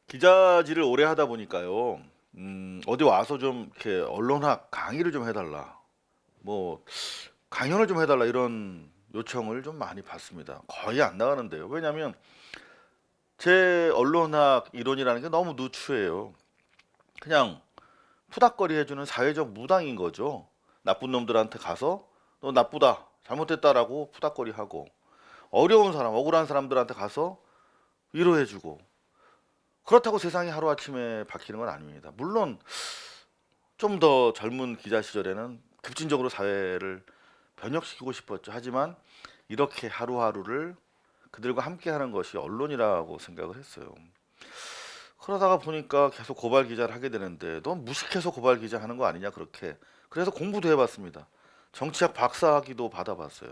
기자질을 오래 하다 보니까요. 어디 와서 좀 이렇게 언론학 강의를 좀 해달라, 뭐 강연을 좀 해달라 이런 요청을 좀 많이 받습니다. 거의 안 나가는데요. 왜냐하면 제 언론학 이론이라는 게 너무 누추해요. 그냥 푸닥거리 해주는 사회적 무당인 거죠. 나쁜 놈들한테 가서 너 나쁘다, 잘못했다라고 푸닥거리 하고, 어려운 사람, 억울한 사람들한테 가서 위로해주고. 그렇다고 세상이 하루아침에 바뀌는 건 아닙니다. 물론 좀 더 젊은 기자 시절에는 급진적으로 사회를 변혁시키고 싶었죠. 하지만 이렇게 하루하루를 그들과 함께 하는 것이 언론이라고 생각을 했어요. 그러다가 보니까 계속 고발 기자를 하게 되는데, 넌 무식해서 고발 기자 하는 거 아니냐 그렇게. 그래서 공부도 해봤습니다. 정치학 박사학위도 받아봤어요.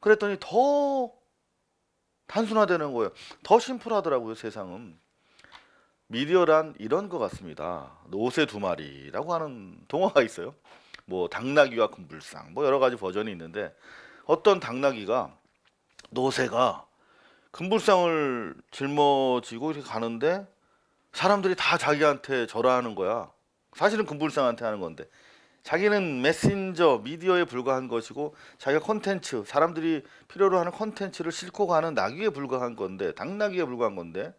그랬더니 더 단순화되는 거예요. 더 심플하더라고요, 세상은. 미디어란 이런 것 같습니다. 노새 두 마리라고 하는 동화가 있어요. 뭐 당나귀와 금불상, 뭐 여러 가지 버전이 있는데, 어떤 당나귀가, 노새가 금불상을 짊어지고 이렇게 가는데 사람들이 다 자기한테 절하하는 거야. 사실은 금불상한테 하는 건데, 자기는 메신저 미디어에 불과한 것이고, 자기가 컨텐츠, 사람들이 필요로 하는 컨텐츠를 싣고 가는 나귀에 불과한 건데, 당나귀에 불과한 건데,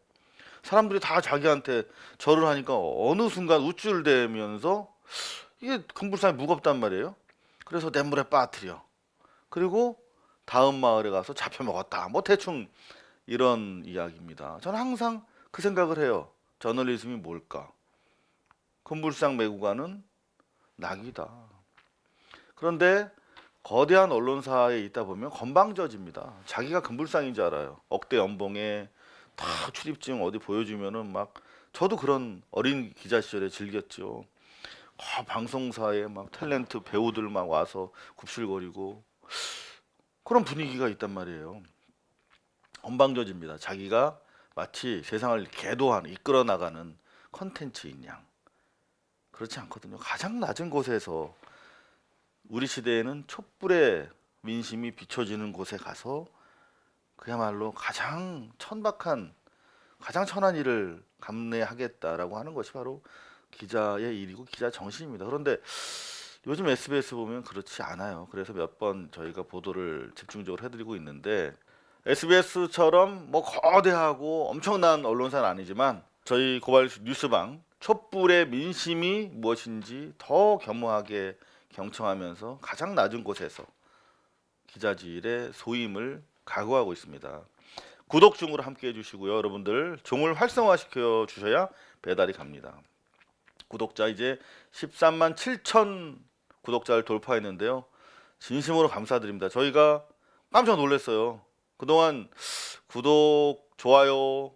사람들이 다 자기한테 절을 하니까 어느 순간 우쭐대면서 이게 금불상이 무겁단 말이에요. 그래서 냇물에 빠뜨려. 그리고 다음 마을에 가서 잡혀 먹었다. 뭐 대충 이런 이야기입니다. 저는 항상 그 생각을 해요. 저널리즘이 뭘까? 금불상 메고 가는 낙이다. 그런데 거대한 언론사에 있다 보면 건방져집니다. 자기가 금불상인 줄 알아요. 억대 연봉에 다 출입증 어디 보여주면은 막, 저도 그런 어린 기자 시절에 즐겼죠. 방송사에 막 탤런트 배우들 막 와서 굽실거리고 그런 분위기가 있단 말이에요. 건방져집니다. 자기가 마치 세상을 계도하는, 이끌어 나가는 컨텐츠인 양. 그렇지 않거든요. 가장 낮은 곳에서, 우리 시대에는 촛불의 민심이 비춰지는 곳에 가서 그야말로 가장 천박한, 가장 천한 일을 감내하겠다라고 하는 것이 바로 기자의 일이고 기자 정신입니다. 그런데 요즘 SBS 보면 그렇지 않아요. 그래서 몇 번 저희가 보도를 집중적으로 해드리고 있는데, SBS처럼 뭐 거대하고 엄청난 언론사는 아니지만 저희 고발 뉴스방 촛불의 민심이 무엇인지 더 겸허하게 경청하면서 가장 낮은 곳에서 기자질의 소임을 각오하고 있습니다. 구독 중으로 함께 해주시고요. 여러분들 종을 활성화시켜 주셔야 배달이 갑니다. 구독자 이제 13만 7천 구독자를 돌파했는데요. 진심으로 감사드립니다. 저희가 깜짝 놀랐어요. 그동안 구독, 좋아요,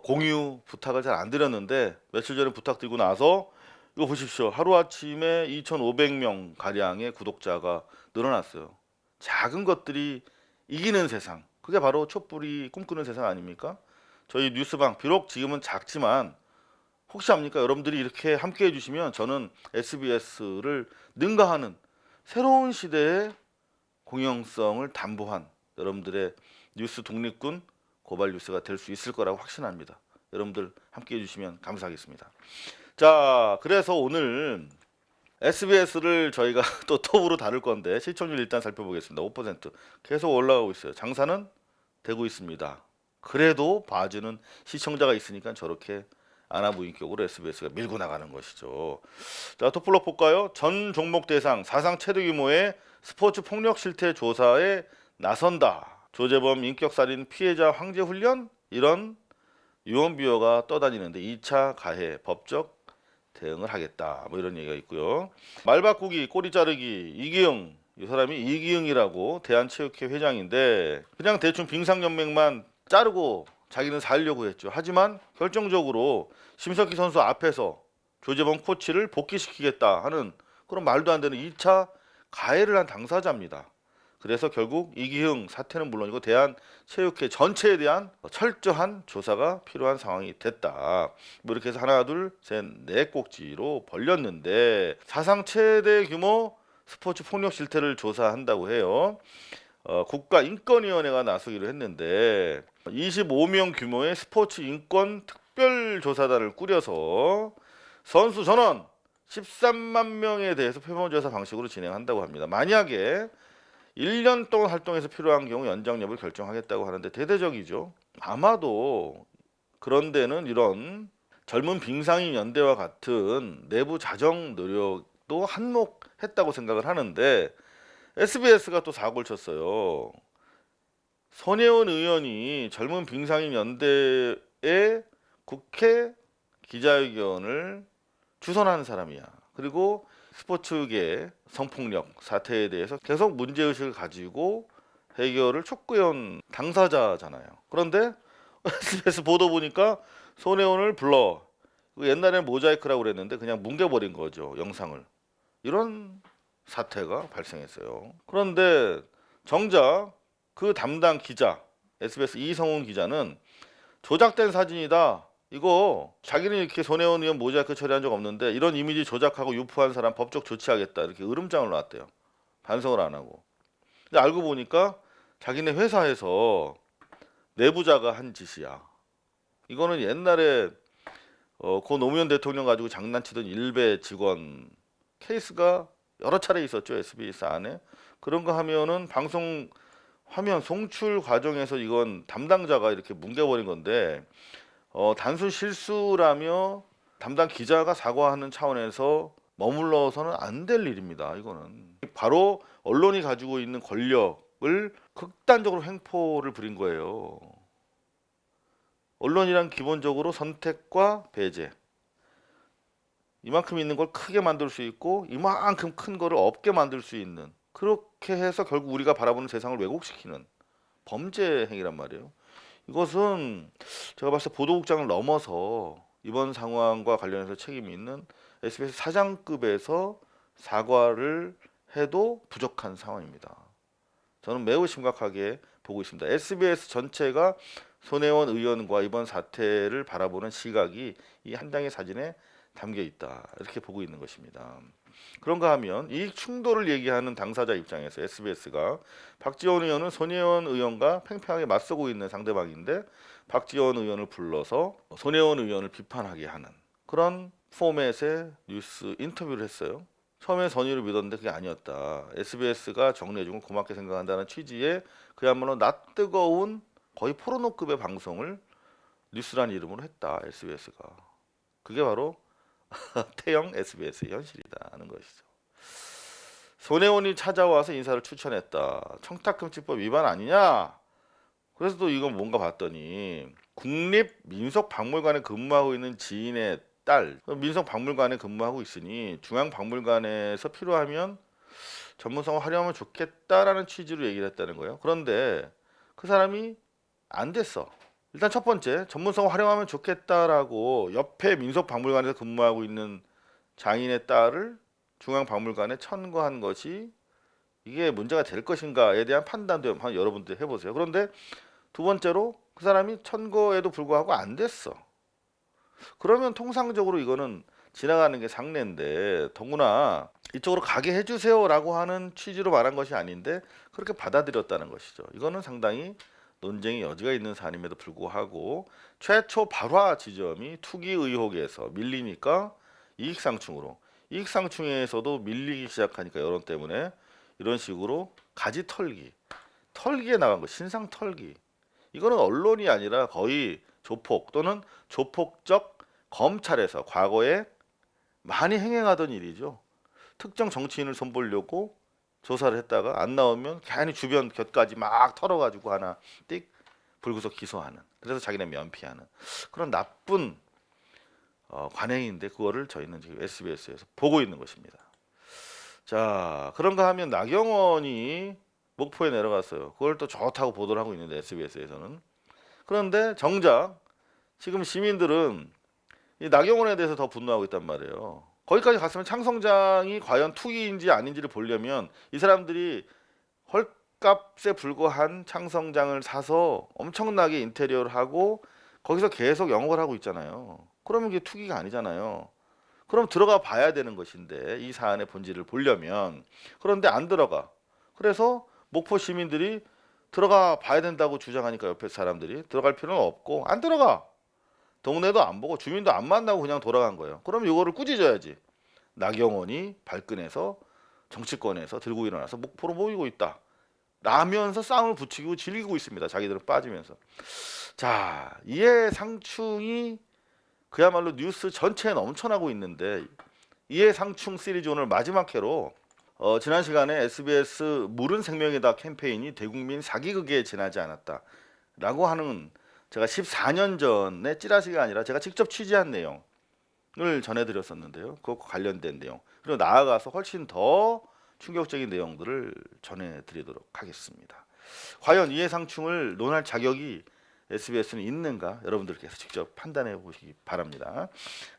공유 부탁을 잘 안 드렸는데, 며칠 전에 부탁드리고 나서 이거 보십시오. 하루아침에 2,500명 가량의 구독자가 늘어났어요. 작은 것들이 이기는 세상. 그게 바로 촛불이 꿈꾸는 세상 아닙니까? 저희 뉴스방 비록 지금은 작지만 혹시 압니까? 여러분들이 이렇게 함께 해주시면 저는 SBS를 능가하는 새로운 시대의 공영성을 담보한 여러분들의 뉴스 독립군 고발 뉴스가 될 수 있을 거라고 확신합니다. 여러분들 함께 해주시면 감사하겠습니다. 자, 그래서 오늘 SBS를 저희가 또 톱으로 다룰 건데, 시청률 일단 살펴보겠습니다. 5% 계속 올라가고 있어요. 장사는 되고 있습니다. 그래도 봐주는 시청자가 있으니까 저렇게 아나무인격으로 SBS가 밀고 나가는 것이죠. 자, 톱블록 볼까요? 전 종목 대상 사상 최대 규모의 스포츠 폭력 실태 조사에 나선다. 조재범 인격살인 피해자 황제 훈련, 이런 유언비어가 떠다니는데 2차 가해 법적 대응을 하겠다. 뭐 이런 얘기가 있고요. 말 바꾸기, 꼬리 자르기, 이기영. 이 사람이 이기영이라고 대한체육회 회장인데, 그냥 대충 빙상연맹만 자르고 자기는 살려고 했죠. 하지만 결정적으로 심석희 선수 앞에서 조재범 코치를 복귀시키겠다 하는 그런 말도 안 되는 2차 가해를 한 당사자입니다. 그래서 결국 이기흥 사태는 물론이고 대한체육회 전체에 대한 철저한 조사가 필요한 상황이 됐다. 뭐 이렇게 해서 하나 둘셋네 꼭지로 벌렸는데, 사상 최대 규모 스포츠 폭력 실태를 조사한다고 해요. 국가인권위원회가 나서기로 했는데, 25명 규모의 스포츠 인권 특별조사단을 꾸려서 선수 전원 13만 명에 대해서 표본조사 방식으로 진행한다고 합니다. 만약에 1년 동안 활동해서 필요한 경우 연장 여부를 결정하겠다고 하는데 대대적이죠. 아마도 그런 데는 이런 젊은 빙상인 연대와 같은 내부 자정 노력도 한몫했다고 생각을 하는데 SBS가 또 사고를 쳤어요. 손혜원 의원이 젊은 빙상인 연대의 국회 기자회견을 주선하는 사람이야. 그리고 스포츠계 성폭력 사태에 대해서 계속 문제의식을 가지고 해결을 촉구해온 당사자잖아요. 그런데 SBS 보도 보니까 손혜원을 불러 옛날에는 모자이크라고 그랬는데 그냥 뭉개버린 거죠. 영상을. 이런 사태가 발생했어요. 그런데 정작 그 담당 기자 SBS 이성훈 기자는 조작된 사진이다. 이거 자기는 이렇게 손혜원 의원 모자이크 처리한 적 없는데 이런 이미지 조작하고 유포한 사람 법적 조치하겠다. 이렇게 으름장을 놨대요. 반성을 안 하고. 근데 알고 보니까 자기네 회사에서 내부자가 한 짓이야. 이거는 옛날에 고 노무현 대통령 가지고 장난치던 일베 직원 케이스가 여러 차례 있었죠. SBS 안에. 그런 거 하면은 방송 화면 송출 과정에서 이건 담당자가 이렇게 뭉개버린 건데 단순 실수라며 담당 기자가 사과하는 차원에서 머물러서는 안 될 일입니다. 이거는 바로 언론이 가지고 있는 권력을 극단적으로 횡포를 부린 거예요. 언론이란 기본적으로 선택과 배제, 이만큼 있는 걸 크게 만들 수 있고 이만큼 큰 거를 없게 만들 수 있는, 그렇게 해서 결국 우리가 바라보는 세상을 왜곡시키는 범죄 행위란 말이에요. 이것은 제가 봤을 때 보도국장을 넘어서 이번 상황과 관련해서 책임이 있는 SBS 사장급에서 사과를 해도 부족한 상황입니다. 저는 매우 심각하게 보고 있습니다. SBS 전체가 손혜원 의원과 이번 사태를 바라보는 시각이 이 한 장의 사진에 담겨 있다. 이렇게 보고 있는 것입니다. 그런가 하면 이 충돌을 얘기하는 당사자 입장에서 SBS가 박지원 의원은 손혜원 의원과 팽팽하게 맞서고 있는 상대방인데 박지원 의원을 불러서 손혜원 의원을 비판하게 하는 그런 포맷의 뉴스 인터뷰를 했어요. 처음에 선의를 믿었는데 그게 아니었다. SBS가 정리해주고 고맙게 생각한다는 취지의 그야말로 낯뜨거운 거의 포르노급의 방송을 뉴스란 이름으로 했다. SBS가. 그게 바로 태형 SBS의 현실이다는 것이죠. 손혜원이 찾아와서 인사를 추천했다. 청탁금지법 위반 아니냐? 그래서 또 이건 뭔가 봤더니 국립민속박물관에 근무하고 있는 지인의 딸, 민속박물관에 근무하고 있으니 중앙박물관에서 필요하면 전문성을 활용하면 좋겠다라는 취지로 얘기를 했다는 거예요. 그런데 그 사람이 안 됐어. 일단 첫 번째, 전문성을 활용하면 좋겠다라고 옆에 민속박물관에서 근무하고 있는 장인의 딸을 중앙박물관에 천거한 것이 이게 문제가 될 것인가에 대한 판단도 한번 여러분들 해보세요. 그런데 두 번째로 그 사람이 천거에도 불구하고 안 됐어. 그러면 통상적으로 이거는 지나가는 게 상례인데 더구나 이쪽으로 가게 해주세요라고 하는 취지로 말한 것이 아닌데 그렇게 받아들였다는 것이죠. 이거는 상당히 논쟁의 여지가 있는 사안임에도 불구하고 최초 발화 지점이 투기 의혹에서 밀리니까 이익상충으로, 이익상충에서도 밀리기 시작하니까 여론 때문에 이런 식으로 가지 털기에 나간 거, 신상 털기. 이거는 언론이 아니라 거의 조폭 또는 조폭적 검찰에서 과거에 많이 행행하던 일이죠. 특정 정치인을 손보려고 조사를 했다가 안 나오면 괜히 주변 곁까지 막 털어가지고 하나 띡 불구속 기소하는, 그래서 자기네 면피하는 그런 나쁜 관행인데 그거를 저희는 지금 SBS에서 보고 있는 것입니다. 자, 그런가 하면 나경원이 목포에 내려갔어요. 그걸 또 좋다고 보도를 하고 있는데 SBS에서는. 그런데 정작 지금 시민들은 이 나경원에 대해서 더 분노하고 있단 말이에요. 거기까지 갔으면 창성장이 과연 투기인지 아닌지를 보려면 이 사람들이 헐값에 불과한 창성장을 사서 엄청나게 인테리어를 하고 거기서 계속 영업을 하고 있잖아요. 그러면 이게 투기가 아니잖아요. 그럼 들어가 봐야 되는 것인데 이 사안의 본질을 보려면. 그런데 안 들어가. 그래서 목포 시민들이 들어가 봐야 된다고 주장하니까 옆에 사람들이 들어갈 필요는 없고 안 들어가. 동네도 안 보고 주민도 안 만나고 그냥 돌아간 거예요. 그럼 이거를 꾸짖어야지. 나경원이 발끈해서 정치권에서 들고 일어나서 목포로 모이고 있다 라면서 싸움을 붙이고 즐기고 있습니다. 자기들은 빠지면서. 자, 이해 상충이 그야말로 뉴스 전체에 넘쳐나고 있는데, 이해 상충 시리즈 오늘 마지막 회로 지난 시간에 SBS 물은 생명이다 캠페인이 대국민 사기극에 지나지 않았다 라고 하는, 제가 14년 전에 찌라시가 아니라 제가 직접 취재한 내용을 전해드렸었는데요. 그것과 관련된 내용, 그리고 나아가서 훨씬 더 충격적인 내용들을 전해드리도록 하겠습니다. 과연 이해상충을 논할 자격이 SBS는 있는가, 여러분들께서 직접 판단해 보시기 바랍니다.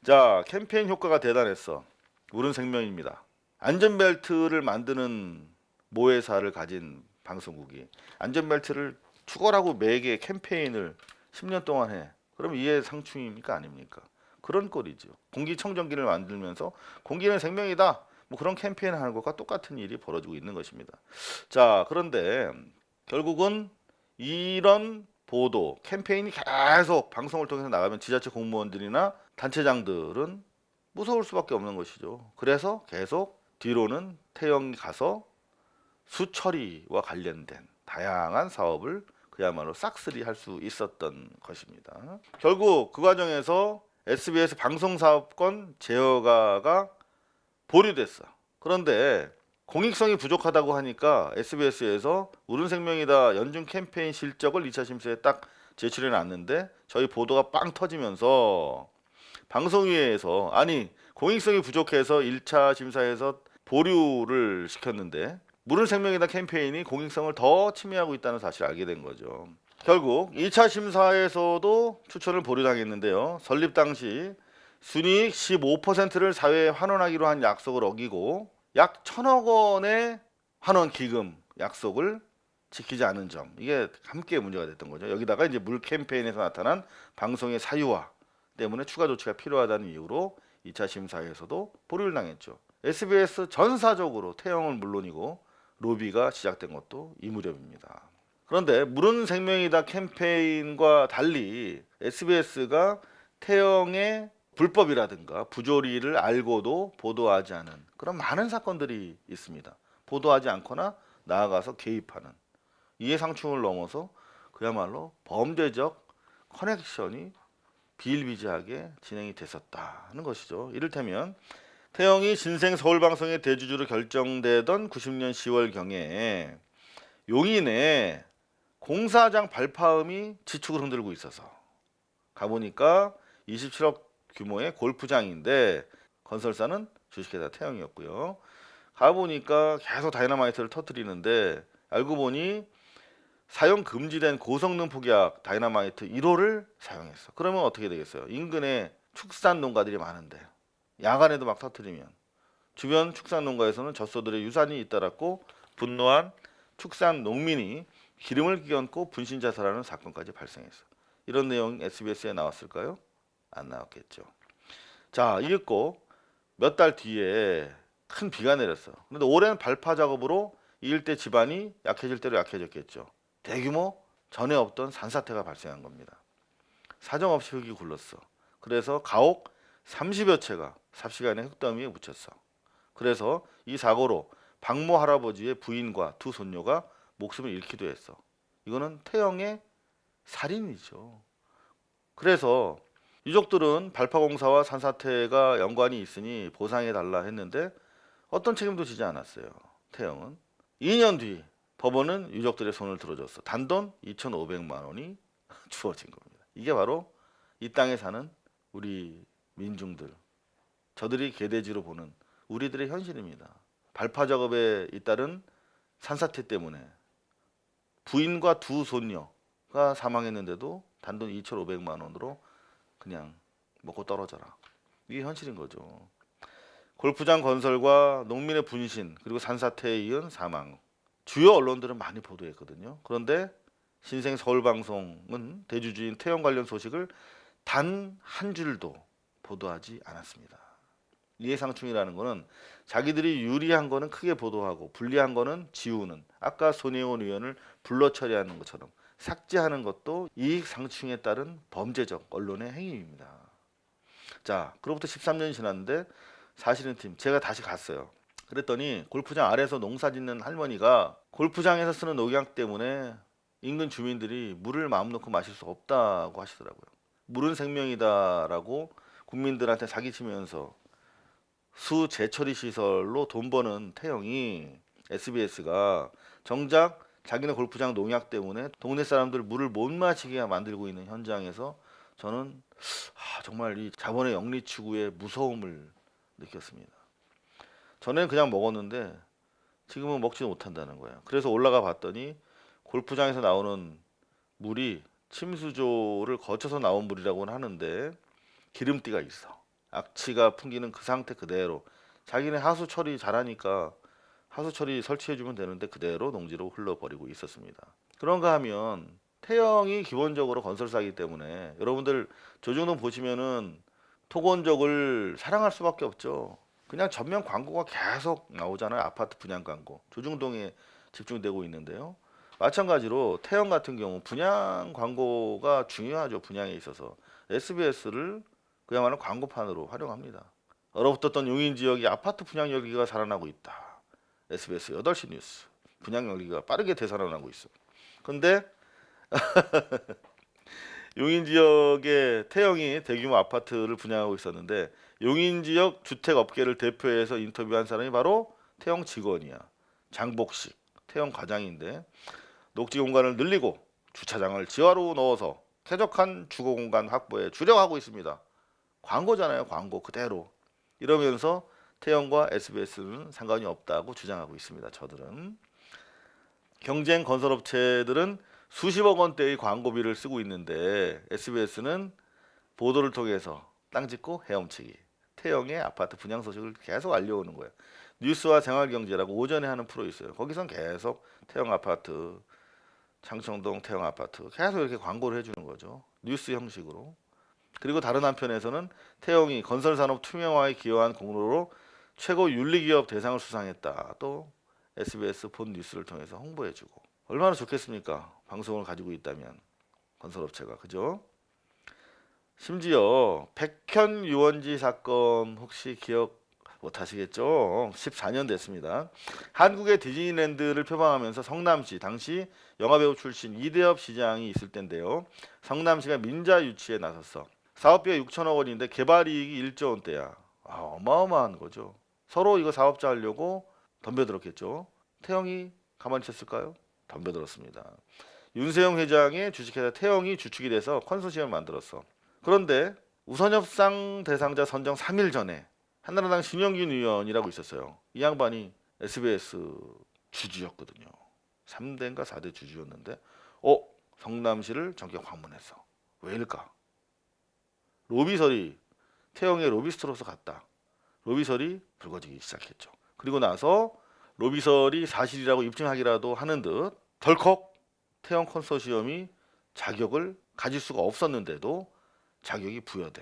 자, 캠페인 효과가 대단했어. 물은 생명입니다. 안전벨트를 만드는 모회사를 가진 방송국이 안전벨트를 추월하고 매개 캠페인을 10년 동안 해. 그럼 이해상충입니까 아닙니까? 그런 꼴이죠. 공기청정기를 만들면서 공기는 생명이다, 뭐 그런 캠페인을 하는 것과 똑같은 일이 벌어지고 있는 것입니다. 자, 그런데 결국은 이런 보도 캠페인이 계속 방송을 통해서 나가면 지자체 공무원들이나 단체장들은 무서울 수밖에 없는 것이죠. 그래서 계속 뒤로는 태영이 가서 수처리와 관련된 다양한 사업을 그야말로 싹쓸이 할 수 있었던 것입니다. 결국 그 과정에서 SBS 방송사업권 제어가가 보류됐어. 그런데 공익성이 부족하다고 하니까 SBS에서 물은 생명이다 연중 캠페인 실적을 2차 심사에 딱 제출해 놨는데, 저희 보도가 빵 터지면서 방송위에서 아니 공익성이 부족해서 1차 심사에서 보류를 시켰는데, 물은 생명이다 캠페인이 공익성을 더 침해하고 있다는 사실을 알게 된 거죠. 결국 2차 심사에서도 추천을 보류당했는데요. 설립 당시 순이익 15%를 사회에 환원하기로 한 약속을 어기고 약 1,000억 원의 환원 기금 약속을 지키지 않은 점, 이게 함께 문제가 됐던 거죠. 여기다가 이제 물 캠페인에서 나타난 방송의 사유화 때문에 추가 조치가 필요하다는 이유로 2차 심사에서도 보류를 당했죠. SBS 전사적으로 태영은 물론이고 로비가 시작된 것도 이 무렵입니다. 그런데 물은 생명이다 캠페인과 달리 SBS가 태영의 불법이라든가 부조리를 알고도 보도하지 않은 그런 많은 사건들이 있습니다. 보도하지 않거나 나아가서 개입하는, 이해상충을 넘어서 그야말로 범죄적 커넥션이 비일비재하게 진행이 됐었다는 것이죠. 이를테면 태영이 신생 서울방송의 대주주로 결정되던 90년 10월경에 용인에 공사장 발파음이 지축을 흔들고 있어서 가보니까 27억 규모의 골프장인데 건설사는 주식회사 태영이었고요. 가보니까 계속 다이너마이트를 터뜨리는데 알고 보니 사용 금지된 고성능 폭약 다이너마이트 1호를 사용했어. 그러면 어떻게 되겠어요? 인근에 축산 농가들이 많은데 야간에도 막 터뜨리면 주변 축산 농가에서는 젖소들의 유산이 잇따랐고 분노한 축산 농민이 기름을 끼얹고 분신 자살하는 사건까지 발생했어. 이런 내용 SBS에 나왔을까요? 안 나왔겠죠. 자, 이윽고 몇 달 뒤에 큰 비가 내렸어. 그런데 오랜 발파 작업으로 이 일대 지반이 약해질 대로 약해졌겠죠. 대규모 전에 없던 산사태가 발생한 겁니다. 사정없이 흙이 굴렀어. 그래서 가옥 30여 채가 삽시간에 흙더미에 묻혔어. 그래서 이 사고로 박모 할아버지의 부인과 두 손녀가 목숨을 잃기도 했어. 이거는 태영의 살인이죠. 그래서 유족들은 발파공사와 산사태가 연관이 있으니 보상해달라 했는데 어떤 책임도 지지 않았어요. 태영은 2년 뒤 법원은 유족들의 손을 들어줬어. 단돈 2,500만 원이 주어진 겁니다. 이게 바로 이 땅에 사는 우리 민중들, 저들이 개돼지로 보는 우리들의 현실입니다. 발파 작업에 잇따른 산사태 때문에 부인과 두 손녀가 사망했는데도 단돈 2,500만 원으로 그냥 먹고 떨어져라. 이게 현실인 거죠. 골프장 건설과 농민의 분신 그리고 산사태에 이은 사망, 주요 언론들은 많이 보도했거든요. 그런데 신생 서울방송은 대주주인 태영 관련 소식을 단 한 줄도 보도하지 않았습니다. 이해상충이라는 거는 자기들이 유리한 거는 크게 보도하고 불리한 거는 지우는, 아까 손혜원 의원을 불러 처리하는 것처럼 삭제하는 것도 이익 상충에 따른 범죄적 언론의 행위입니다. 자, 그로부터 13년이 지났는데 사실은 제가 다시 갔어요. 그랬더니 골프장 아래에서 농사 짓는 할머니가 골프장에서 쓰는 농약 때문에 인근 주민들이 물을 마음 놓고 마실 수 없다고 하시더라고요. 물은 생명이다라고 국민들한테 사기치면서 수재처리 시설로 돈 버는 태영이 SBS가 정작 자기네 골프장 농약 때문에 동네 사람들 물을 못 마시게 만들고 있는 현장에서 저는 정말 이 자본의 영리 추구의 무서움을 느꼈습니다. 전에는 그냥 먹었는데 지금은 먹지도 못한다는 거예요. 그래서 올라가 봤더니 골프장에서 나오는 물이 침수조를 거쳐서 나온 물이라고는 하는데 기름띠가 있어. 악취가 풍기는 그 상태 그대로. 자기네 하수 처리 잘하니까 하수 처리 설치해주면 되는데 그대로 농지로 흘러버리고 있었습니다. 그런가 하면 태영이 기본적으로 건설사이기 때문에 여러분들 조중동 보시면은 토건적을 사랑할 수밖에 없죠. 그냥 전면 광고가 계속 나오잖아요. 아파트 분양 광고. 조중동에 집중되고 있는데요. 마찬가지로 태영 같은 경우 분양 광고가 중요하죠. 분양에 있어서. SBS를 그야말로 광고판으로 활용합니다. 얼어붙었던 용인 지역이 아파트 분양 열기가 살아나고 있다. SBS 8시 뉴스. 분양 열기가 빠르게 되살아나고 있어. 근데 용인 지역에 태영이 대규모 아파트를 분양하고 있었는데 용인 지역 주택업계를 대표해서 인터뷰한 사람이 바로 태영 직원이야. 장복식, 태영 과장인데 녹지 공간을 늘리고 주차장을 지하로 넣어서 쾌적한 주거 공간 확보에 주력하고 있습니다. 광고잖아요. 광고 그대로. 이러면서 태영과 SBS는 상관이 없다고 주장하고 있습니다. 저들은. 경쟁 건설업체들은 수십억 원대의 광고비를 쓰고 있는데 SBS는 보도를 통해서 땅 짓고 헤엄치기. 태영의 아파트 분양 소식을 계속 알려오는 거예요. 뉴스와 생활경제라고 오전에 하는 프로 있어요. 거기선 계속 태영 아파트, 창청동 태영 아파트 계속 이렇게 광고를 해주는 거죠. 뉴스 형식으로. 그리고 다른 한편에서는 태영이 건설산업 투명화에 기여한 공로로 최고 윤리기업 대상을 수상했다. 또 SBS 본 뉴스를 통해서 홍보해주고. 얼마나 좋겠습니까? 방송을 가지고 있다면 건설업체가. 그죠? 심지어 백현 유원지 사건 혹시 기억 못하시겠죠? 14년 됐습니다. 한국의 디즈니랜드를 표방하면서 성남시 당시 영화배우 출신 이대엽 시장이 있을 때인데요. 성남시가 민자 유치에 나섰어. 사업비가 6천억 원인데 개발이익이 1조 원대야. 어마어마한 거죠. 서로 이거 사업자 하려고 덤벼들었겠죠. 태영이 가만히 있었을까요? 덤벼들었습니다. 윤세영 회장의 주식회사 태영이 주축이 돼서 컨소시엄을 만들었어. 그런데 우선협상 대상자 선정 3일 전에 한나라당 신영균 의원이라고 있었어요. 이 양반이 SBS 주주였거든요. 3대인가 4대 주주였는데 성남시를 전격 방문했어. 왜일까? 로비설이 태영의 로비스트로서 갔다. 로비설이 불거지기 시작했죠. 그리고 나서 로비설이 사실이라고 입증하기라도 하는 듯 덜컥 태영 컨소시엄이 자격을 가질 수가 없었는데도 자격이 부여돼.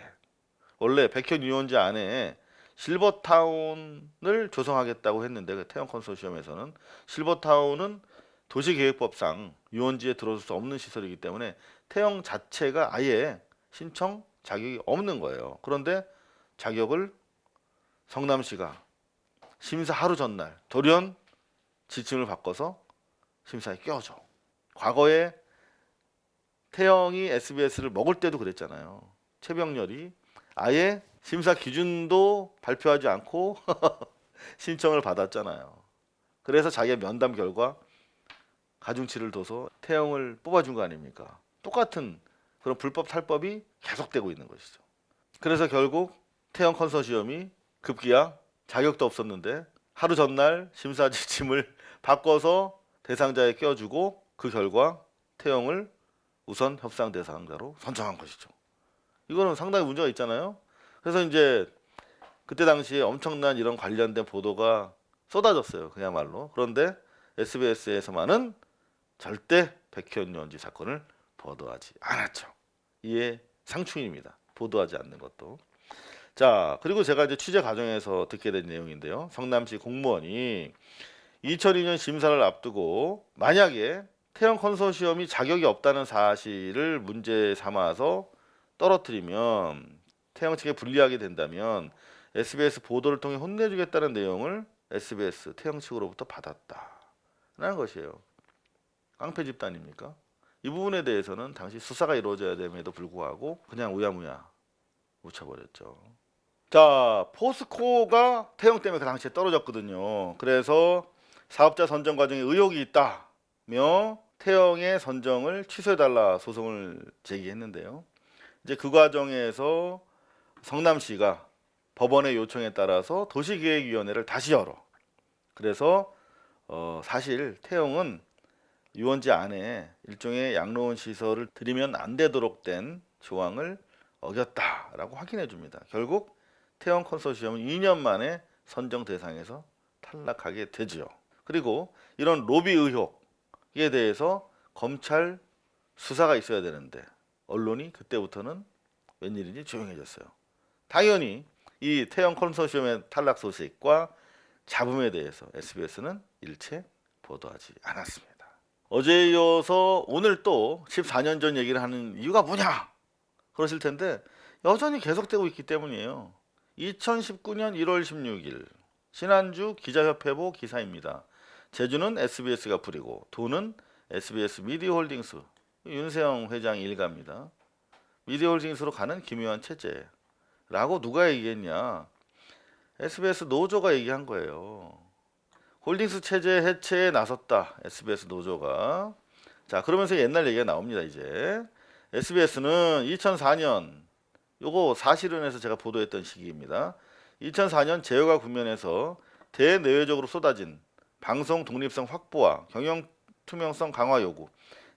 원래 백현 유원지 안에 실버타운을 조성하겠다고 했는데 그 태영 컨소시엄에서는 실버타운은 도시계획법상 유원지에 들어올 수 없는 시설이기 때문에 태영 자체가 아예 신청 자격이 없는 거예요. 그런데 자격을 성남시가 심사 하루 전날 돌연 지침을 바꿔서 심사에 껴줘. 과거에 태영이 SBS를 먹을 때도 그랬잖아요. 최병렬이 아예 심사 기준도 발표하지 않고 신청을 받았잖아요. 그래서 자기의 면담 결과 가중치를 둬서 태영을 뽑아준 거 아닙니까? 똑같은 그런 불법 탈법이 계속되고 있는 것이죠. 그래서 결국 태영 컨소시엄이 급기야 자격도 없었는데 하루 전날 심사 지침을 바꿔서 대상자에 껴주고 그 결과 태영을 우선 협상 대상자로 선정한 것이죠. 이거는 상당히 문제가 있잖아요. 그래서 이제 그때 당시에 엄청난 이런 관련된 보도가 쏟아졌어요. 그야말로. 그런데 SBS에서만은 절대 백현 유원지 사건을 보도하지 않았죠. 이에 상충입니다. 보도하지 않는 것도. 자, 그리고 제가 이제 취재 과정에서 듣게 된 내용인데요. 성남시 공무원이 2002년 심사를 앞두고 만약에 태형 컨소시엄이 자격이 없다는 사실을 문제 삼아서 떨어뜨리면 태형 측에 불리하게 된다면 SBS 보도를 통해 혼내주겠다는 내용을 SBS 태형 측으로부터 받았다라는 것이에요. 깡패 집단입니까? 이 부분에 대해서는 당시 수사가 이루어져야 됨에도 불구하고 그냥 우야무야 묻혀버렸죠. 자, 포스코가 태형 때문에 그 당시에 떨어졌거든요. 그래서 사업자 선정 과정에 의혹이 있다며 태형의 선정을 취소해달라 소송을 제기했는데요. 이제 그 과정에서 성남시가 법원의 요청에 따라서 도시계획위원회를 다시 열어. 그래서 사실 태형은 유원지 안에 일종의 양로원 시설을 들이면 안 되도록 된 조항을 어겼다라고 확인해 줍니다. 결국 태형 컨소시엄은 2년 만에 선정 대상에서 탈락하게 되죠. 그리고 이런 로비 의혹에 대해서 검찰 수사가 있어야 되는데 언론이 그때부터는 웬일인지 조용해졌어요. 당연히 이 태형 컨소시엄의 탈락 소식과 잡음에 대해서 SBS는 일체 보도하지 않았습니다. 어제에 이어서 오늘 또 14년 전 얘기를 하는 이유가 뭐냐? 그러실 텐데 여전히 계속되고 있기 때문이에요. 2019년 1월 16일 신한주 기자협회보 기사입니다. 제주는 SBS가 부리고 도는 SBS 미디어홀딩스 윤세영 회장 일가입니다. 미디어홀딩스로 가는 기묘한 체제라고 누가 얘기했냐? SBS 노조가 얘기한 거예요. 홀딩스 체제 해체에 나섰다. SBS 노조가. 자, 그러면서 옛날 얘기가 나옵니다. 이제 SBS는 2004년 요거 사실은에서 제가 보도했던 시기입니다. 2004년 제휴가 국면에서 대내외적으로 쏟아진 방송 독립성 확보와 경영 투명성 강화 요구.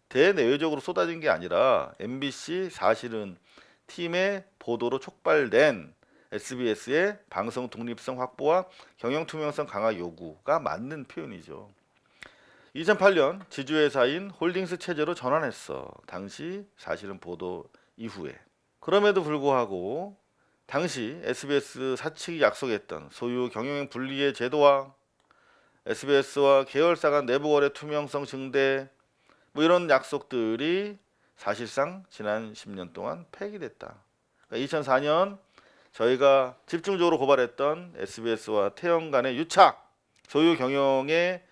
대내외적으로 쏟아진 게 아니라 MBC 사실은 팀의 보도로 촉발된 SBS의 방송 독립성 확보와 경영 투명성 강화 요구가 맞는 표현이죠. 2008년 지주회사인 홀딩스 체제로 전환했어. 당시 사실은 보도 이후에. 그럼에도 불구하고 당시 SBS 사측이 약속했던 소유 경영행 분리의 제도와 SBS와 계열사 간 내부 거래 투명성 증대 뭐 이런 약속들이 사실상 지난 10년 동안 폐기됐다. 그러니까 2004년 저희가 집중적으로 고발했던 SBS와 태형 간의 유착, 소유 경영의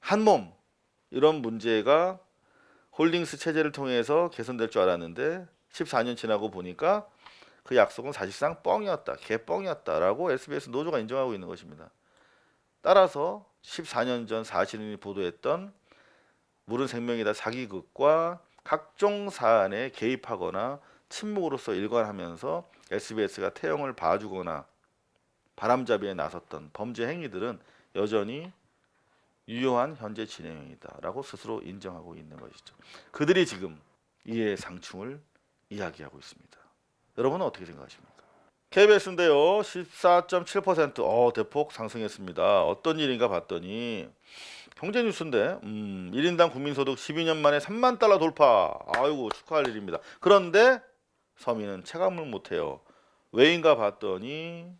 한몸 이런 문제가 홀딩스 체제를 통해서 개선될 줄 알았는데 14년 지나고 보니까 그 약속은 사실상 뻥이었다, 개뻥이었다라고 SBS 노조가 인정하고 있는 것입니다. 따라서 14년 전 사실인이 보도했던 물은 생명이다 사기극과 각종 사안에 개입하거나 침묵으로서 일관하면서 SBS가 태형을 봐주거나 바람잡이에 나섰던 범죄 행위들은 여전히 유효한 현재 진행형이다라고 스스로 인정하고 있는 것이죠. 그들이 지금 이해 상충을 이야기하고 있습니다. 여러분은 어떻게 생각하십니까? KBS인데요. 14.7% 대폭 상승했습니다. 어떤 일인가 봤더니 경제뉴스인데 1인당 국민소득 12년 만에 3만 달러 돌파. 아이고 축하할 일입니다. 그런데 서민은 체감을 못해요. 왜인가 봤더니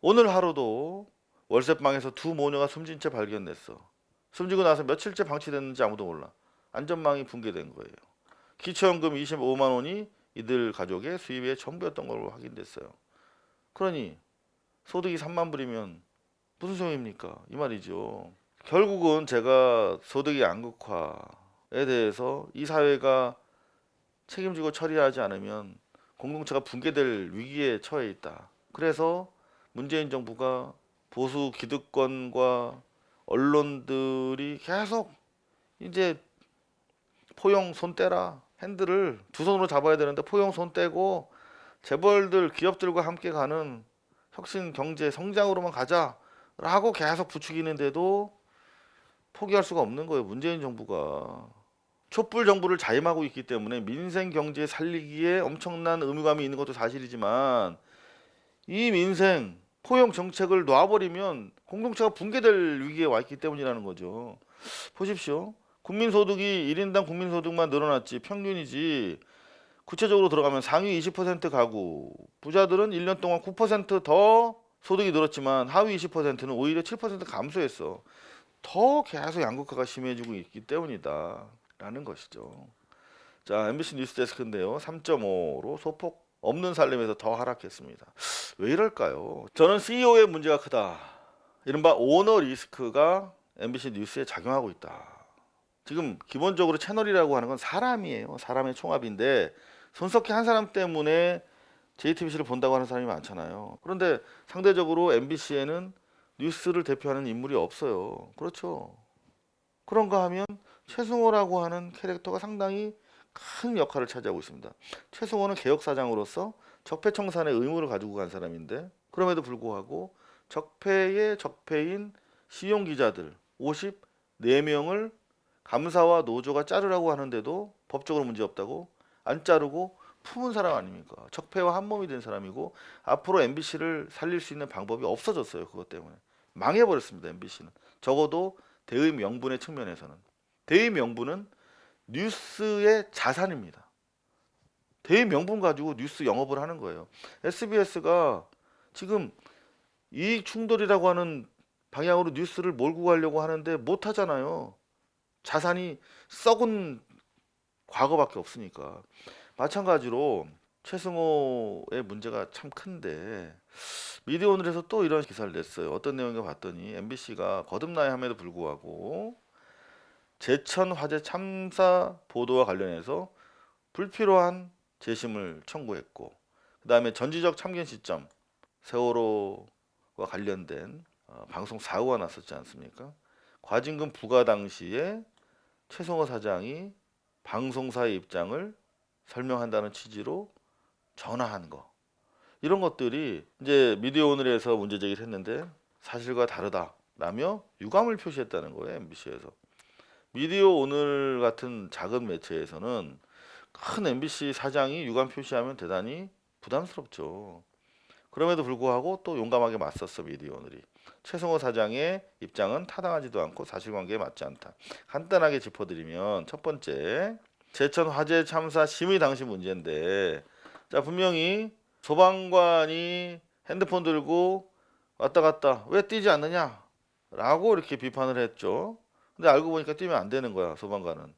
오늘 하루도 월세방에서 두 모녀가 숨진 채 발견됐어. 숨지고 나서 며칠째 방치됐는지 아무도 몰라. 안전망이 붕괴된 거예요. 기초연금 25만 원이 이들 가족의 수입의 전부였던 걸로 확인됐어요. 그러니 소득이 3만 불이면 무슨 소용입니까? 이 말이죠. 결국은 제가 소득의 양극화에 대해서 이 사회가 책임지고 처리하지 않으면 공동체가 붕괴될 위기에 처해 있다. 그래서 문재인 정부가 보수 기득권과 언론들이 계속 이제 포용 손 떼라. 핸들을 두 손으로 잡아야 되는데 포용 손 떼고 재벌들 기업들과 함께 가는 혁신 경제 성장으로만 가자라고 계속 부추기는데도 포기할 수가 없는 거예요. 문재인 정부가 촛불 정부를 자임하고 있기 때문에 민생 경제 살리기에 엄청난 의무감이 있는 것도 사실이지만 이 민생 포용 정책을 놔버리면 공동체가 붕괴될 위기에 와 있기 때문이라는 거죠. 보십시오. 국민소득이 1인당 국민소득만 늘어났지 평균이지 구체적으로 들어가면 상위 20% 가구 부자들은 1년 동안 9% 더 소득이 늘었지만 하위 20%는 오히려 7% 감소했어. 더 계속 양극화가 심해지고 있기 때문이다. 라는 것이죠. 자, MBC 뉴스데스크인데요. 3.5로 소폭 없는 살림에서 더 하락했습니다. 왜 이럴까요? 저는 CEO의 문제가 크다. 이른바 오너 리스크가 MBC 뉴스에 작용하고 있다. 지금 기본적으로 채널이라고 하는 건 사람이에요. 사람의 총합인데 손석희 한 사람 때문에 JTBC를 본다고 하는 사람이 많잖아요. 그런데 상대적으로 MBC에는 뉴스를 대표하는 인물이 없어요. 그렇죠. 그런가 하면 최승호라고 하는 캐릭터가 상당히 큰 역할을 차지하고 있습니다. 최승호는 개혁사장으로서 적폐청산의 의무를 가지고 간 사람인데 그럼에도 불구하고 적폐의 적폐인 시용기자들 54명을 감사와 노조가 자르라고 하는데도 법적으로 문제없다고 안 자르고 품은 사람 아닙니까? 적폐와 한몸이 된 사람이고 앞으로 MBC를 살릴 수 있는 방법이 없어졌어요. 그것 때문에 망해버렸습니다. MBC는 적어도 대의 명분의 측면에서는 대의 명분은 뉴스의 자산입니다. 대의 명분 가지고 뉴스 영업을 하는 거예요. SBS가 지금 이익 충돌이라고 하는 방향으로 뉴스를 몰고 가려고 하는데 못 하잖아요. 자산이 썩은 과거밖에 없으니까. 마찬가지로 최승호의 문제가 참 큰데 미디어오늘에서 또 이런 기사를 냈어요. 어떤 내용인가 봤더니 MBC가 거듭나야 함에도 불구하고 제천 화재 참사 보도와 관련해서 불필요한 재심을 청구했고 그 다음에 전지적 참견 시점 세월호와 관련된 방송 사고가 났었지 않습니까? 과징금 부과 당시에 최승호 사장이 방송사의 입장을 설명한다는 취지로 전화한 거 이런 것들이 이제 미디어오늘에서 문제 제기를 했는데 사실과 다르다라며 유감을 표시했다는 거예요. MBC에서. 미디어오늘 같은 작은 매체에서는 큰 MBC 사장이 유감 표시하면 대단히 부담스럽죠. 그럼에도 불구하고 또 용감하게 맞섰어 미디어오늘이. 최승호 사장의 입장은 타당하지도 않고 사실관계에 맞지 않다. 간단하게 짚어드리면 첫 번째 제천 화재 참사 심의 당시 문제인데 자 분명히 소방관이 핸드폰 들고 왔다 갔다 왜 뛰지 않느냐 라고 이렇게 비판을 했죠. 근데 알고 보니까 뛰면 안 되는 거야. 소방관은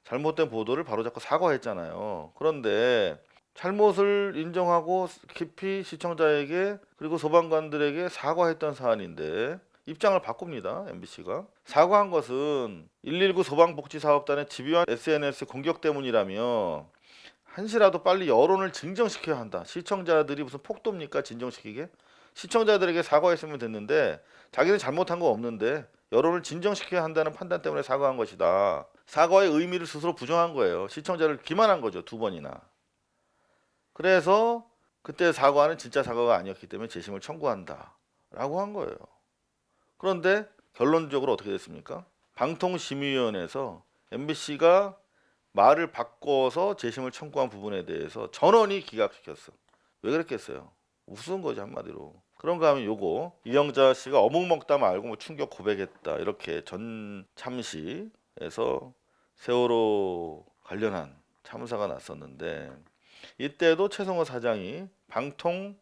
잘못된 보도를 바로잡고 사과했잖아요. 그런데 잘못을 인정하고 깊이 시청자에게 그리고 소방관들에게 사과했던 사안인데 입장을 바꿉니다. MBC가 사과한 것은 119 소방복지사업단의 집요한 SNS 공격 때문이라며 한시라도 빨리 여론을 진정시켜야 한다. 시청자들이 무슨 폭도입니까? 진정시키게? 시청자들에게 사과했으면 됐는데 자기는 잘못한 거 없는데 여론을 진정시켜야 한다는 판단 때문에 사과한 것이다. 사과의 의미를 스스로 부정한 거예요. 시청자를 기만한 거죠. 2번이나. 그래서 그때 사과는 진짜 사과가 아니었기 때문에 재심을 청구한다. 라고 한 거예요. 그런데 결론적으로 어떻게 됐습니까? 방통심의위원회에서 MBC가 말을 바꿔서 재심을 청구한 부분에 대해서 전원이 기각시켰어. 왜 그랬겠어요? 우스운 거지 한마디로. 그런가 하면 요거 이영자 씨가 어묵 먹다 말고 뭐 충격 고백했다 이렇게 전 참시에서 세월호 관련한 참사가 났었는데 이때도 최승호 사장이 방통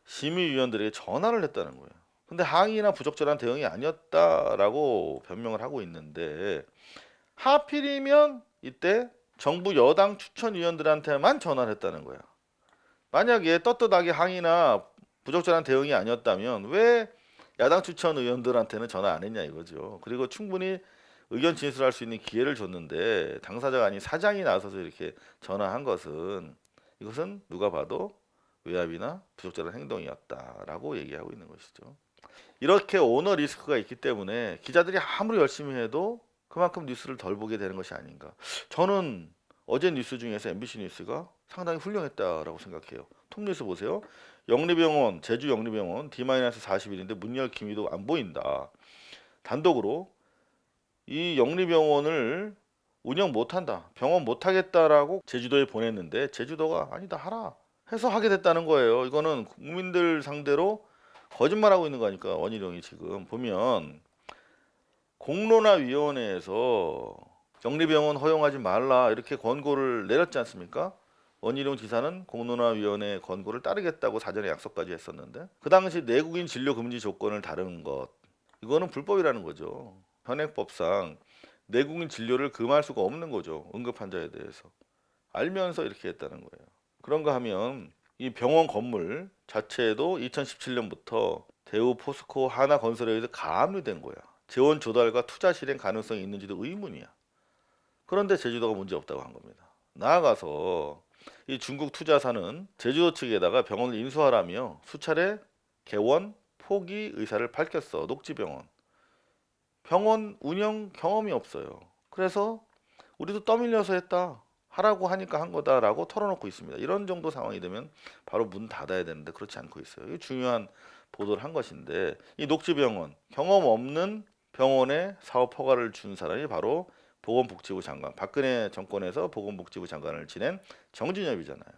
심의위원들에게 전화를 했다는 거예요. 근데 항의나 부적절한 대응이 아니었다라고 변명을 하고 있는데 하필이면 이때 정부 여당 추천위원들한테만 전화를 했다는 거야. 만약에 떳떳하게 항의나 부적절한 대응이 아니었다면 왜 야당 추천 의원들한테는 전화 안 했냐 이거죠. 그리고 충분히 의견 진술할 수 있는 기회를 줬는데 당사자가 아닌 사장이 나서서 이렇게 전화한 것은 이것은 누가 봐도 외압이나 부적절한 행동이었다라고 얘기하고 있는 것이죠. 이렇게 오너 리스크가 있기 때문에 기자들이 아무리 열심히 해도 그만큼 뉴스를 덜 보게 되는 것이 아닌가. 저는 어제 뉴스 중에서 MBC 뉴스가 상당히 훌륭했다라고 생각해요. 톱뉴스 보세요. 영리병원, 제주 영리병원 D-40일인데 문 열 기미도 안 보인다. 단독으로 이 영리병원을 운영 못한다. 병원 못하겠다라고 제주도에 보냈는데 제주도가 아니다 하라 해서 하게 됐다는 거예요. 이거는 국민들 상대로 거짓말하고 있는 거니까 원희룡이 지금 보면 공론화위원회에서 영리병원 허용하지 말라 이렇게 권고를 내렸지 않습니까? 원희룡 지사는 공론화위원회 권고를 따르겠다고 사전에 약속까지 했었는데 그 당시 내국인 진료 금지 조건을 다룬 것 이거는 불법이라는 거죠. 현행법상 내국인 진료를 금할 수가 없는 거죠. 응급 환자에 대해서. 알면서 이렇게 했다는 거예요. 그런가 하면 이 병원 건물 자체도 2017년부터 대우, 포스코, 하나건설에 의해서 가압류된 거야. 재원 조달과 투자 실행 가능성이 있는지도 의문이야. 그런데 제주도가 문제 없다고 한 겁니다. 나아가서 이 중국 투자사는 제주도 측에다가 병원을 인수하라며 수차례 개원 포기 의사를 밝혔어. 녹지병원. 병원 운영 경험이 없어요. 그래서 우리도 떠밀려서 했다. 하라고 하니까 한 거다라고 털어놓고 있습니다. 이런 정도 상황이 되면 바로 문 닫아야 되는데 그렇지 않고 있어요. 이 중요한 보도를 한 것인데 이 녹지병원 경험 없는 병원에 사업 허가를 준 사람이 바로 보건복지부 장관, 박근혜 정권에서 보건복지부 장관을 지낸 정진엽이잖아요.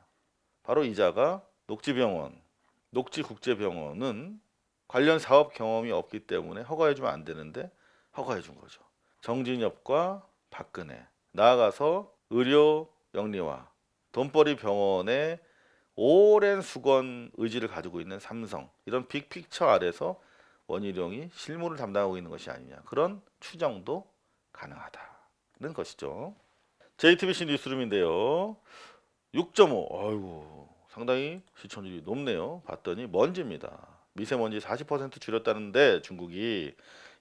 바로 이자가 녹지병원, 녹지국제병원은 관련 사업 경험이 없기 때문에 허가해주면 안 되는데 허가해준 거죠. 정진엽과 박근혜, 나아가서 의료 영리화, 돈벌이 병원의 오랜 수건 의지를 가지고 있는 삼성, 이런 빅픽처 아래서 원희룡이 실무를 담당하고 있는 것이 아니냐, 그런 추정도 가능하다는 것이죠. JTBC 뉴스룸인데요. 6.5, 아이고 상당히 시청률이 높네요. 봤더니 먼지입니다. 미세먼지 40% 줄였다는데 중국이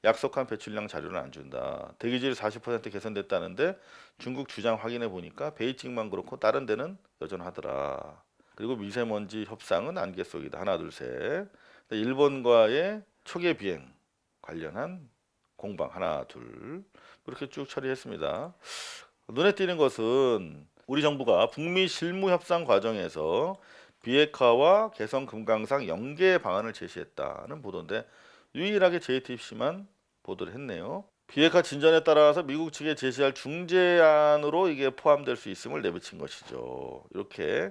약속한 배출량 자료는 안 준다. 대기질 40% 개선됐다는데 중국 주장 확인해 보니까 베이징만 그렇고 다른 데는 여전하더라. 그리고 미세먼지 협상은 안개 속이다. 하나 둘 셋. 일본과의 초계 비행 관련한 공방 하나 둘 이렇게 쭉 처리했습니다. 눈에 띄는 것은 우리 정부가 북미 실무 협상 과정에서 비핵화와 개성 금강산 연계 방안을 제시했다는 보도인데 유일하게 JTBC만 보도를 했네요. 비핵화 진전에 따라서 미국 측에 제시할 중재안으로 이게 포함될 수 있음을 내비친 것이죠. 이렇게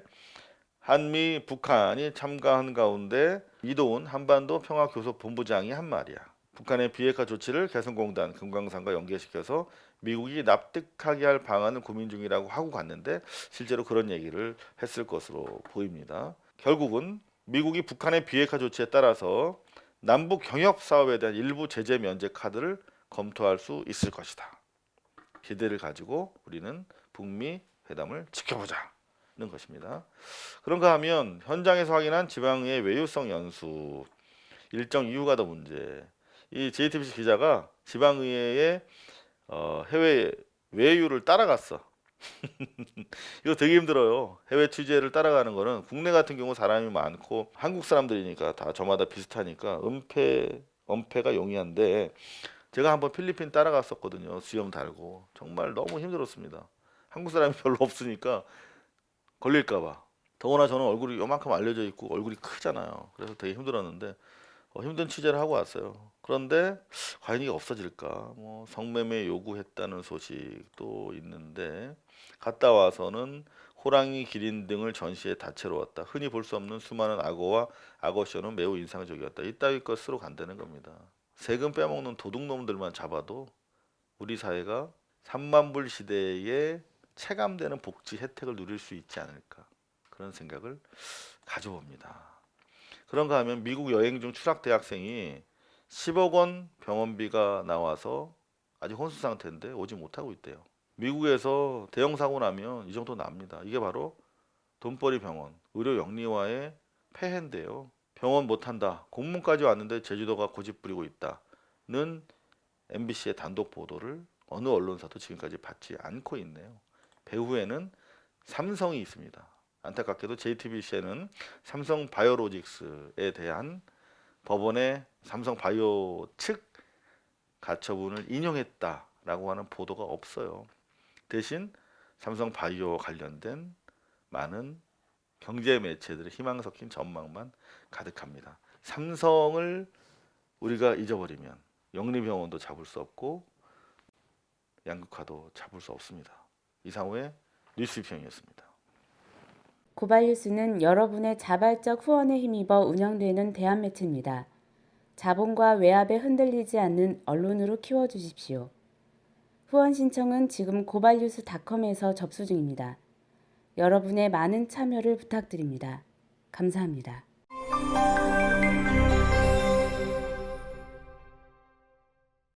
한미, 북한이 참가한 가운데 이도훈 한반도 평화교섭본부장이 한 말이야. 북한의 비핵화 조치를 개성공단, 금강산과 연계시켜서 미국이 납득하게 할 방안을 고민 중이라고 하고 갔는데 실제로 그런 얘기를 했을 것으로 보입니다. 결국은 미국이 북한의 비핵화 조치에 따라서 남북 경협 사업에 대한 일부 제재 면제 카드를 검토할 수 있을 것이다. 기대를 가지고 우리는 북미 회담을 지켜보자는 것입니다. 그런가 하면 현장에서 확인한 지방의 외유성 연수 일정 이유가 더 문제. 이 JTBC 기자가 지방의회의 해외 외유를 따라갔어. 이거 되게 힘들어요. 해외 취재를 따라가는 거는 국내 같은 경우 사람이 많고 한국 사람들이니까 다 저마다 비슷하니까 엄폐가 용이한데 제가 한번 필리핀 따라갔었거든요. 수염 달고 정말 너무 힘들었습니다. 한국 사람이 별로 없으니까 걸릴까 봐. 더구나 저는 얼굴이 요만큼 알려져 있고 얼굴이 크잖아요. 그래서 되게 힘들었는데 힘든 취재를 하고 왔어요. 그런데 과연 이게 없어질까? 뭐 성매매 요구했다는 소식도 있는데 갔다 와서는 호랑이, 기린 등을 전시해 다채로웠다. 흔히 볼 수 없는 수많은 악어와 악어쇼는 매우 인상적이었다. 이따위 것으로 간다는 겁니다. 세금 빼먹는 도둑놈들만 잡아도 우리 사회가 3만 불 시대에 체감되는 복지 혜택을 누릴 수 있지 않을까. 그런 생각을 가져봅니다. 그런가 하면 미국 여행 중 추락 대학생이 10억 원 병원비가 나와서 아직 혼수 상태인데 오지 못하고 있대요. 미국에서 대형 사고 나면 이 정도 납니다. 이게 바로 돈벌이 병원, 의료 영리화의 폐해인데요. 병원 못한다. 공문까지 왔는데 제주도가 고집 부리고 있다는 MBC의 단독 보도를 어느 언론사도 지금까지 받지 않고 있네요. 배후에는 삼성이 있습니다. 안타깝게도 JTBC에는 삼성 바이오로직스에 대한 법원의 삼성 바이오 측 가처분을 인용했다라고 하는 보도가 없어요. 대신 삼성 바이오 관련된 많은 경제 매체들의 희망 섞인 전망만 가득합니다. 삼성을 우리가 잊어버리면 영리병원도 잡을 수 없고 양극화도 잡을 수 없습니다. 이상우의 뉴스비평이었습니다. 고발뉴스는 여러분의 자발적 후원에 힘입어 운영되는 대한매체입니다. 자본과 외압에 흔들리지 않는 언론으로 키워주십시오. 후원 신청은 지금 고발뉴스닷컴에서 접수 중입니다. 여러분의 많은 참여를 부탁드립니다. 감사합니다.